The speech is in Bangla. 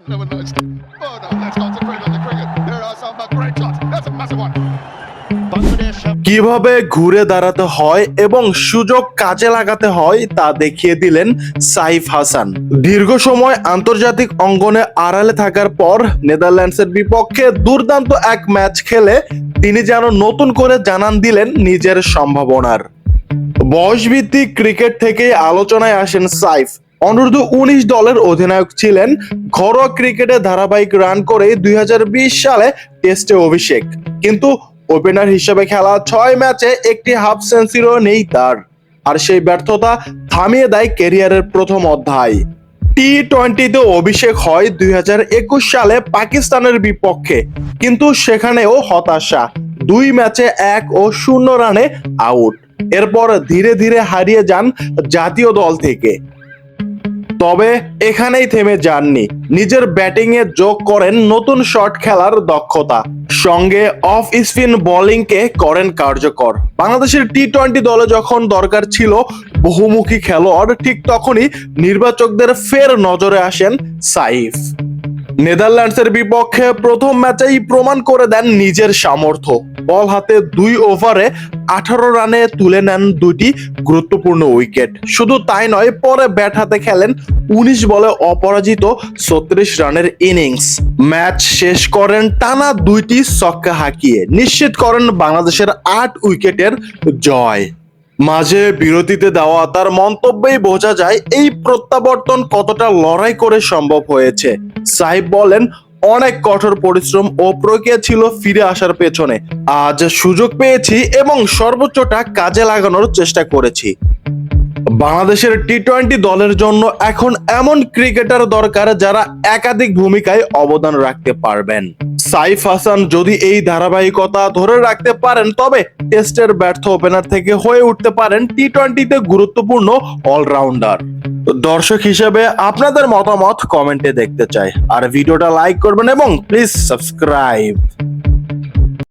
No one knows. Oh no, let's concentrate on the cricket. There are some great shots. That's a massive one. কিভাবে ঘুরে দাঁড়াতে হয় এবং সুযোগ কাজে লাগাতে হয় তা দেখিয়ে দিলেন সাইফ হাসান। দীর্ঘ সময় আন্তর্জাতিক অঙ্গনে আড়ালে থাকার পর নেদারল্যান্ডসের বিপক্ষে দুর্দান্ত এক ম্যাচ খেলে তিনি যেন নতুন করে জানান দিলেন নিজের সম্ভাবনার। বয়সভিত্তিক ক্রিকেট থেকেই আলোচনায় আসেন সাইফ। অনূর্ধ্ব-19 দলের অধিনায়ক ছিলেন। ঘরোয়া ক্রিকেটে ধারাবাহিক রান করে 2020 সালে টেস্টে অভিষেক, কিন্তু ওপেনার হিসেবে খেলা 6 ম্যাচে একটি হাফ সেঞ্চুরিও নেই তার। আর সেই ব্যর্থতা থামিয়ে দেয় ক্যারিয়ারের প্রথম অধ্যায়। টি-20তে অভিষেক হয় 2021 সালে পাকিস্তানের বিপক্ষে, কিন্তু সেখানেও হতাশা। 2 ম্যাচে 1 ও 0 রানে আউট। এরপর ধীরে ধীরে হারিয়ে যান জাতীয় দল থেকে। তবে এখানেই থেমে যাননি, নিজের ব্যাটিং এ যোগ করেন নতুন শট খেলার দক্ষতা, সঙ্গে অফ স্পিন বোলিংকে করেন কার্যকর। বাংলাদেশের টি-20 দলে যখন দরকার ছিল বহুমুখী খেলোয়াড়, ঠিক তখনই নির্বাচকদের ফের নজরে আসেন সাইফ। নেদারল্যান্ডসের বিপক্ষে প্রথম ম্যাচেই প্রমাণ করে দেন নিজের সামর্থ্য। বল হাতে 2 ওভারে 18 রানে তুলে নেন 2টি গুরুত্বপূর্ণ উইকেট। শুধু তাই নয়, পরে ব্যাট হাতে খেলেন 19 বলে অপরাজিত 36 রানের ইনিংস। ম্যাচ শেষ করেন টানা 2টি ছক্কা হাঁকিয়ে, নিশ্চিত করেন বাংলাদেশের 8 উইকেটের জয়। মাঝে বিরতিতে দেওয়া তার মন্তব্যেই বোঝা যায় এই প্রত্যাবর্তন কতটা লড়াই করে সম্ভব হয়েছে। সাইফ বলেন, অনেক কঠোর পরিশ্রম ও প্রক্রিয়া ছিল ফিরে আসার পেছনে। আজ সুযোগ পেয়েছি এবং সর্বোচ্চটা কাজে লাগানোর চেষ্টা করেছি। বাংলাদেশের টি-20 দলের জন্য এখন এমন ক্রিকেটার দরকার যারা একাধিক ভূমিকায় অবদান রাখতে পারবেন। সাইফ হাসান যদি এই ধারাবাহিকতা ধরে রাখতে পারেন, তবে টেস্টের ব্যর্থ ওপেনার থেকে হয়ে উঠতে পারেন টি-20তে গুরুত্বপূর্ণ অলরাউন্ডার। দর্শক হিসেবে আপনাদের মতামত কমেন্টে দেখতে চাই, আর ভিডিওটা লাইক করবেন এবং প্লিজ সাবস্ক্রাইব।